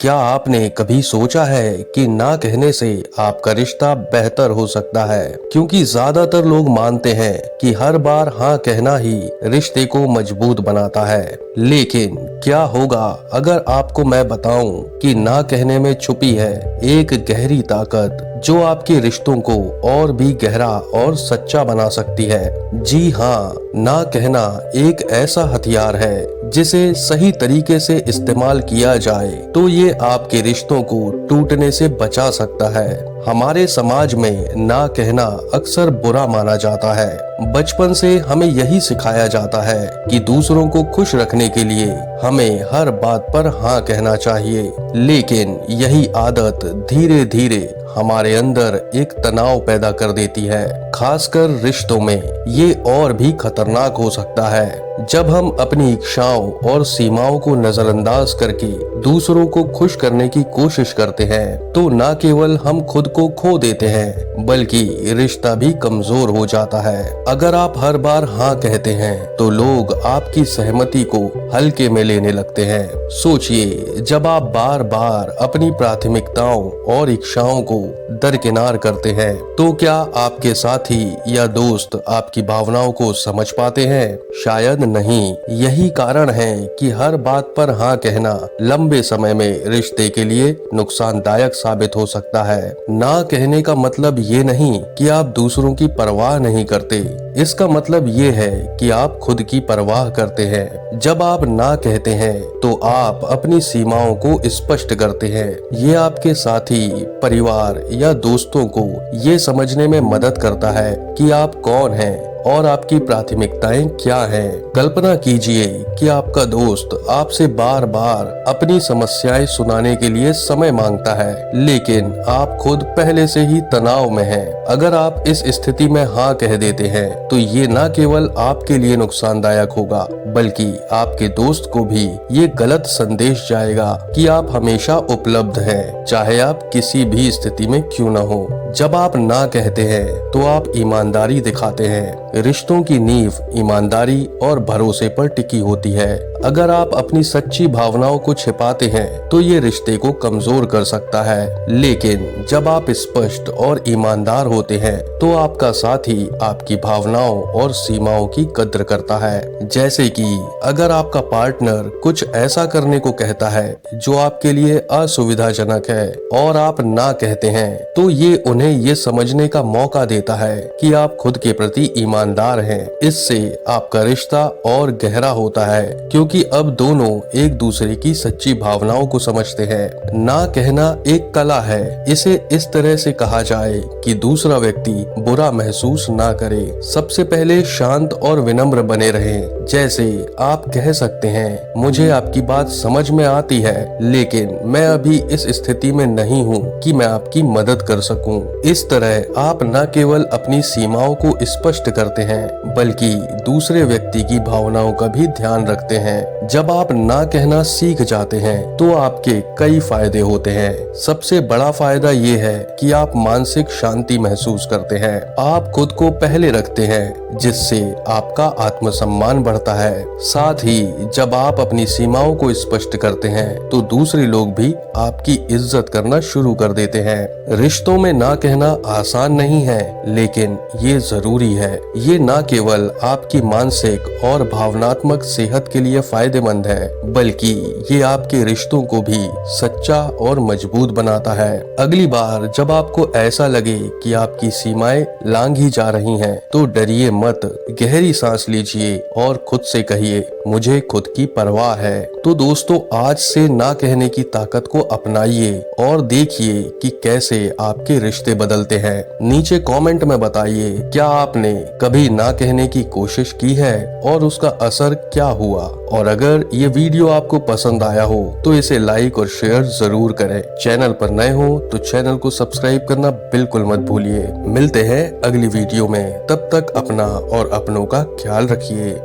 क्या आपने कभी सोचा है कि ना कहने से आपका रिश्ता बेहतर हो सकता है? क्योंकि ज्यादातर लोग मानते हैं कि हर बार हाँ कहना ही रिश्ते को मजबूत बनाता है। लेकिन क्या होगा अगर आपको मैं बताऊं कि ना कहने में छुपी है एक गहरी ताकत जो आपके रिश्तों को और भी गहरा और सच्चा बना सकती है। जी हाँ, ना कहना एक ऐसा हथियार है जिसे सही तरीके से इस्तेमाल किया जाए तो ये आपके रिश्तों को टूटने से बचा सकता है। हमारे समाज में ना कहना अक्सर बुरा माना जाता है। बचपन से हमें यही सिखाया जाता है कि दूसरों को खुश रखने के लिए हमें हर बात पर हाँ कहना चाहिए। लेकिन यही आदत धीरे धीरे हमारे अंदर एक तनाव पैदा कर देती है। खासकर रिश्तों में ये और भी खतरनाक हो सकता है जब हम अपनी इच्छाओं और सीमाओं को नजरअंदाज करके दूसरों को खुश करने की कोशिश करते हैं तो न केवल हम खुद को खो देते हैं बल्कि रिश्ता भी कमजोर हो जाता है। अगर आप हर बार हाँ कहते हैं तो लोग आपकी सहमति को हल्के में लेने लगते हैं। सोचिए, जब आप बार बार अपनी प्राथमिकताओं और इच्छाओं को दरकिनार करते हैं तो क्या आपके साथी या दोस्त आपकी भावनाओं को समझ पाते हैं? शायद नहीं। यही कारण है कि हर बात पर हाँ कहना लंबे समय में रिश्ते के लिए नुकसानदायक साबित हो सकता है। ना कहने का मतलब ये नहीं कि आप दूसरों की परवाह नहीं करते। इसका मतलब ये है कि आप खुद की परवाह करते हैं। जब आप ना कहते हैं तो आप अपनी सीमाओं को स्पष्ट करते हैं। ये आपके साथी, परिवार या दोस्तों को ये समझने में मदद करता है कि आप कौन हैं और आपकी प्राथमिकताएं क्या हैं। कल्पना कीजिए कि आपका दोस्त आपसे बार बार अपनी समस्याएं सुनाने के लिए समय मांगता है, लेकिन आप खुद पहले से ही तनाव में हैं। अगर आप इस स्थिति में हाँ कह देते हैं तो ये न केवल आपके लिए नुकसानदायक होगा बल्कि आपके दोस्त को भी ये गलत संदेश जाएगा कि आप हमेशा उपलब्ध हैं, चाहे आप किसी भी स्थिति में क्यों न हो। जब आप ना कहते हैं तो आप ईमानदारी दिखाते हैं। रिश्तों की नींव ईमानदारी और भरोसे पर टिकी होती है। अगर आप अपनी सच्ची भावनाओं को छिपाते हैं तो ये रिश्ते को कमजोर कर सकता है। लेकिन जब आप स्पष्ट और ईमानदार होते हैं तो आपका साथी आपकी भावनाओं और सीमाओं की कद्र करता है। जैसे कि अगर आपका पार्टनर कुछ ऐसा करने को कहता है जो आपके लिए असुविधाजनक है और आप ना कहते हैं तो ये उन्हें ये समझने का मौका देता है कि आप खुद के प्रति ईमानदार हैं। इससे आपका रिश्ता और गहरा होता है क्योंकि अब दोनों एक दूसरे की सच्ची भावनाओं को समझते हैं। ना कहना एक कला है। इसे इस तरह से कहा जाए कि दूसरा व्यक्ति बुरा महसूस ना करे। सबसे पहले शांत और विनम्र बने रहें। जैसे आप कह सकते हैं, मुझे आपकी बात समझ में आती है लेकिन मैं अभी इस स्थिति में नहीं हूँ कि मैं आपकी मदद कर सकूं। इस तरह आप न केवल अपनी सीमाओं को स्पष्ट करते हैं बल्कि दूसरे व्यक्ति की भावनाओं का भी ध्यान रखते हैं। जब आप ना कहना सीख जाते हैं तो आपके कई फायदे होते हैं। सबसे बड़ा फायदा ये है कि आप मानसिक शांति महसूस करते हैं। आप खुद को पहले रखते हैं जिससे आपका आत्मसम्मान बढ़ता है। साथ ही जब आप अपनी सीमाओं को स्पष्ट करते हैं तो दूसरे लोग भी आपकी इज्जत करना शुरू कर देते हैं। रिश्तों में ना कहना आसान नहीं है लेकिन ये जरूरी है। ये ना केवल आपकी मानसिक और भावनात्मक सेहत के लिए फायदेमंद है बल्कि ये आपके रिश्तों को भी सच्चा और मजबूत बनाता है। अगली बार जब आपको ऐसा लगे कि आपकी सीमाएं लांघी जा रही हैं तो डरिए मत। गहरी सांस लीजिए और खुद से कहिए, मुझे खुद की परवाह है। तो दोस्तों, आज से ना कहने की ताकत को अपनाइए और देखिए कि कैसे आपके रिश्ते बदलते हैं। नीचे कमेंट में बताइए, क्या आपने कभी ना कहने की कोशिश की है और उसका असर क्या हुआ। और अगर ये वीडियो आपको पसंद आया हो तो इसे लाइक और शेयर जरूर करें। चैनल पर नए हो तो चैनल को सब्सक्राइब करना बिल्कुल मत भूलिए। मिलते हैं अगली वीडियो में, तब तक अपना और अपनों का ख्याल रखिए।